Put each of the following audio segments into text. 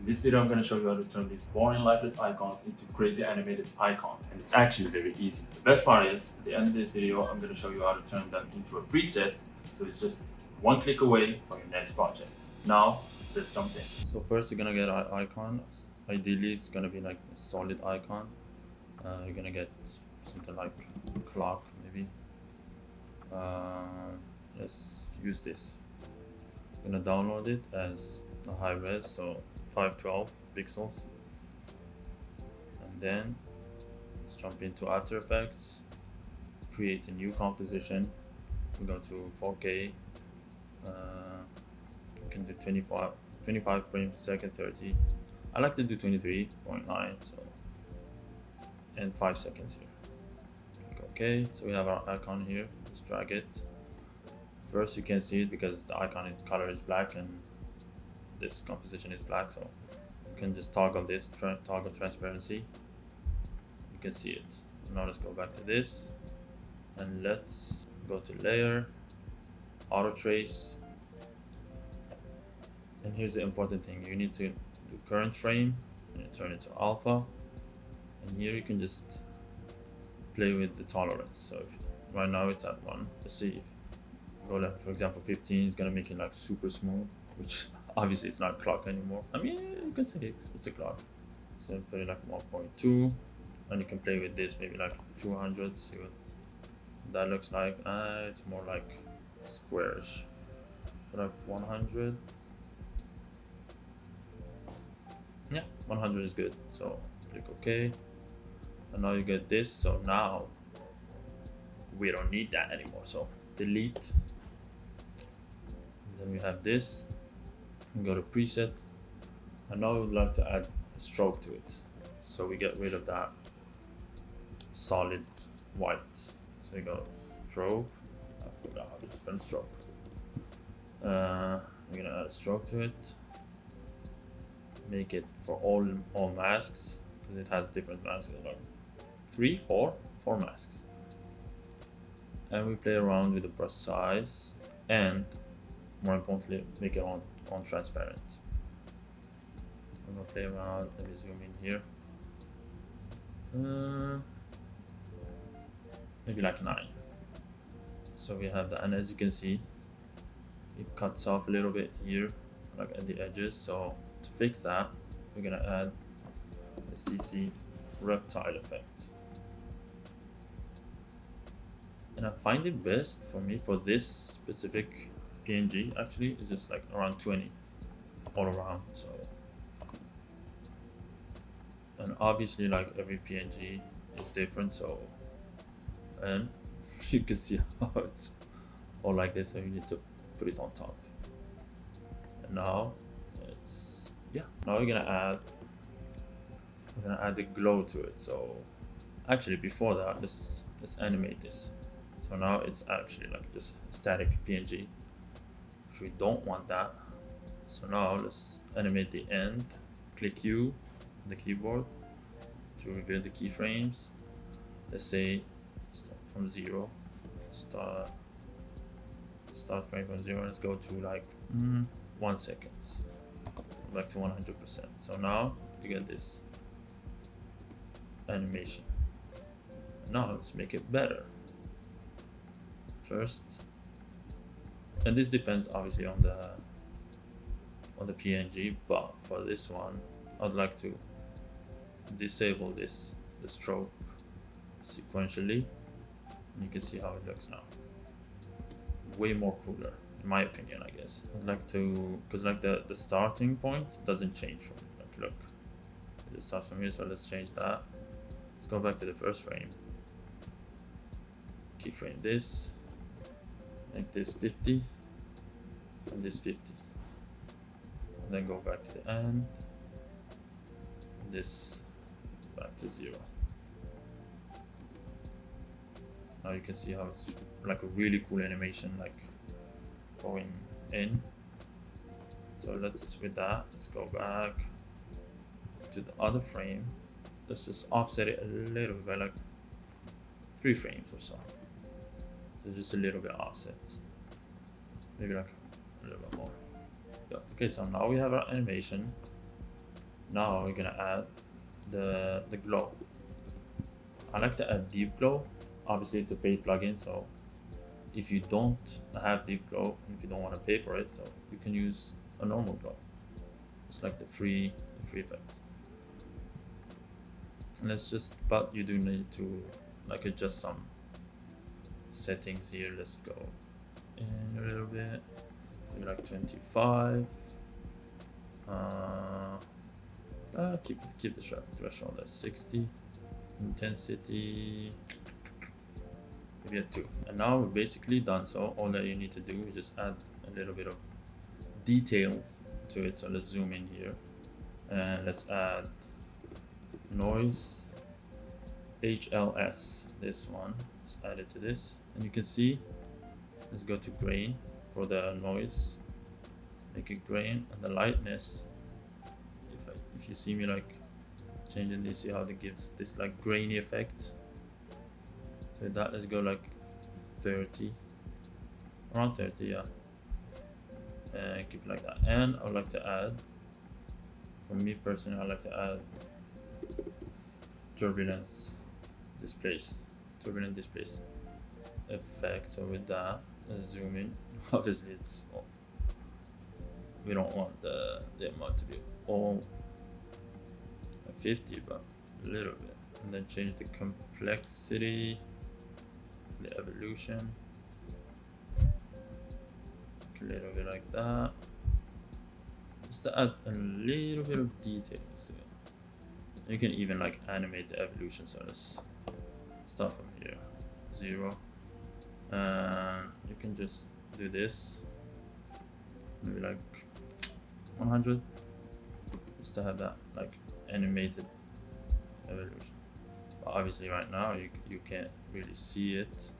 this video, I'm going to show you how to turn these boring lifeless icons into crazy animated icons, and it's actually very easy. The best part is, at the end of this video, I'm going to show you how to turn them into a preset, so it's just one click away for your next project. Now, let's jump in. So first, you're going to get an icon. Ideally, it's going to be like a solid icon. You're going to get something like a clock, maybe. Let's use this. I'm going to download it as a high res, so 512 pixels, and then let's jump into After Effects, create a new composition. We go to 4K. We can do 25 frames per second, 30. I like to do 23.9, so, and 5 seconds here. Click OK. So we have our icon here. Let's drag it. First, you can see it because the icon color is black and this composition is black, so you can just toggle this, toggle transparency. You can see it. Now let's go back to this and let's go to layer, auto trace, and here's the important thing. You need to do current frame and you turn it to alpha, and here you can just play with the tolerance. So if, right now it's at 1. Let's see if go like, for example, 15 is gonna make it like super smooth, which obviously it's not a clock anymore. I mean, you can say it's a clock. So put it like 1.2, and you can play with this maybe like 200. See what that looks like. It's more like squarish. So like 100. Yeah, 100 is good. So click OK, and now you get this. So now we don't need that anymore. So delete. Then we have this. We go to preset, and now we would like to add a stroke to it. So we get rid of that solid white. So we go stroke. I forgot how to spell stroke. We're gonna add a stroke to it. Make it for all masks, because it has different masks, like 4 masks. And we play around with the brush size, and more importantly, make it on transparent. I'm gonna play around. Let me zoom in here. Maybe like 9. So we have that, and as you can see, it cuts off a little bit here, like at the edges. So to fix that, we're gonna add a CC reptile effect. And I find it best for me for this specific PNG actually is just like around 20 all around. So, and obviously like every PNG is different, so, and you can see how it's all like this, so you need to put it on top. And now it's, yeah, now we're gonna add the glow to it. So actually before that, let's animate this. So now it's actually like just static PNG, which we don't want that. So now let's animate the end. Click U on the keyboard to reveal the keyframes. Let's say start from 0. Start frame from 0. Let's go to like 1 second. Back to 100%. So now you get this animation. Now let's make it better. First, and this depends obviously on the PNG, but for this one I'd like to disable the stroke sequentially, and you can see how it looks now. Way more cooler in my opinion, I guess. I'd like to, because like the starting point doesn't change from like, look, it starts from here. So let's change that. Let's go back to the first frame, keyframe this, make this 50 and this 50, and then go back to the end, this back to 0. Now you can see how it's like a really cool animation, like going in. So let's, with that, let's go back to the other frame. Let's just offset it a little bit by like 3 frames or so. So just a little bit offsets, maybe like a little bit more. Yeah. Okay, so now we have our animation. Now we're gonna add the glow. I like to add deep glow. Obviously it's a paid plugin, so if you don't have deep glow and if you don't want to pay for it, so you can use a normal glow. It's like the free effect. And let's just, but you do need to like adjust some settings here. Let's go in a little bit, maybe like 25. Keep the threshold at 60. Intensity maybe at 2. And now we're basically done. So all that you need to do is just add a little bit of detail to it. So let's zoom in here and let's add noise HLS. This one, let's add it to this, and you can see, let's go to grain for the noise, make it grain, and the lightness, if you see me like changing this, see how it gives this like grainy effect. So that, let's go like 30, around 30, yeah, and keep it like that. And I would like to add, for me personally, I like to add turbulent displace effect. So with that, let's zoom in. Obviously it's, we don't want the amount to be all 50, but a little bit. And then change the complexity, the evolution, a little bit like that, just to add a little bit of details to it. You can even like animate the evolution. So let's start from here, 0, and you can just do this, maybe like 100, just to have that like animated evolution. But obviously right now you can't really see it,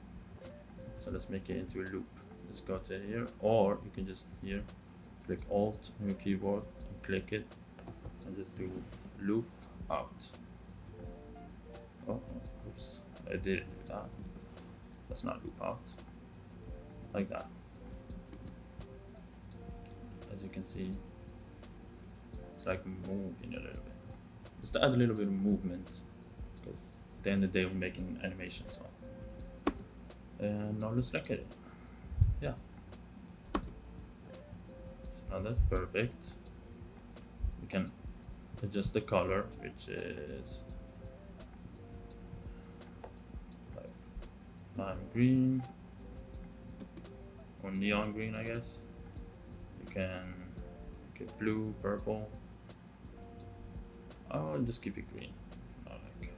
so let's make it into a loop. Let's go to here, or you can just here click Alt on your keyboard and click it and just do loop out. Oh, oops, I didn't do that. Let's not loop out, like that. As you can see, it's like moving a little bit, just to add a little bit of movement, because at the end of the day we're making animation. So and now let's look at it. Yeah, so now that's perfect. We can adjust the color, which is like lime green or neon green, I guess. You can get blue, purple. I'll just keep it green, not like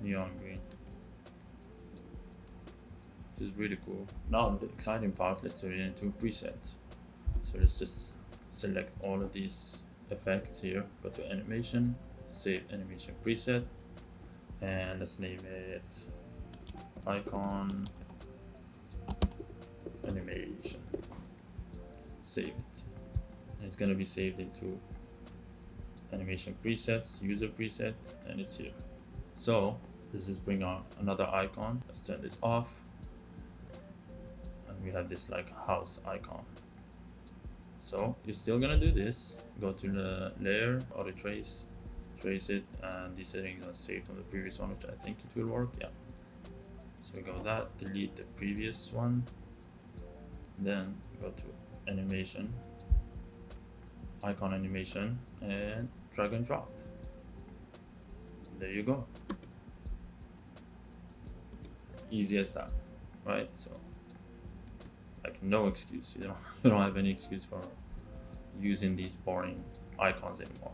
neon green, which is really cool. Now the exciting part, let's turn it into a preset. So let's just select all of these effects here, go to animation, save animation preset, and let's name it icon animation. Save it, and it's going to be saved into animation presets, user preset, and it's here. So let's just bring on another icon. Let's turn this off, and we have this like house icon. So you're still gonna do this, go to the layer or the trace it, and these settings are saved from the previous one, which I think it will work. Yeah, so we go that, delete the previous one, then go to animation, icon animation, and drag and drop. There you go, easy as that, right? So like no excuse, you don't have any excuse for using these boring icons anymore.